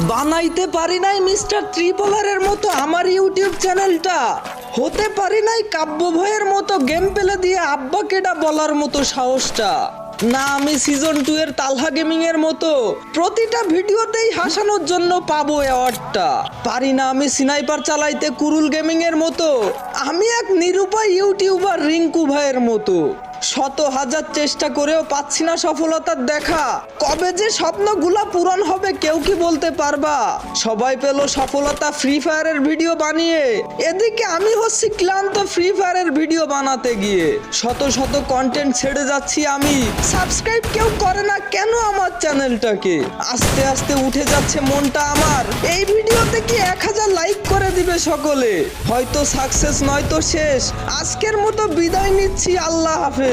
বানাইতে পারি নাই মিস্টার ত্রিপোলারের মতো আমার ইউটিউব চ্যানেলটা, হতে পারি নাই কাব্য ভয়ের মতো গেম পেলে দিয়ে আব্বা কেডা বলার মতো সাহসটা, না আমি সিজন 2 এর তালহা গেমিং এর মতো প্রতিটা ভিডিওতেই হাসানোর জন্য পাবো অ্যাওয়ার্ডটা, পারি না আমি স্নাইপার চালাইতে কুরুল গেমিং এর মতো, আমি এক নিরুপায় ইউটিউবার রিঙ্কু ভাইয়ের মতো। শত হাজার চেষ্টা করেও পাচ্ছি না সফলতার দেখা, কবে যে স্বপ্নগুলা পূরণ হবে কেউ কি বলতে পারবা? সবাই পেল সফলতা ফ্রি ফায়ারের ভিডিও বানিয়ে, এদিকে আমি হচ্ছি ক্লান্ত ফ্রি ফায়ারের ভিডিও বানাতে গিয়ে, শত শত কন্টেন্ট ছেড়ে যাচ্ছি আমি, সাবস্ক্রাইব কেউ করে না কেন আমার চ্যানেলটাকে? আস্তে আস্তে উঠে যাচ্ছে মনটা আমার, এই ভিডিওতে কি 1000 লাইক করে দিবে সকলে? হয়তো সাকসেস নয়তো শেষ, আজকের মতো বিদায় নিচ্ছি, আল্লাহ হাফেজ।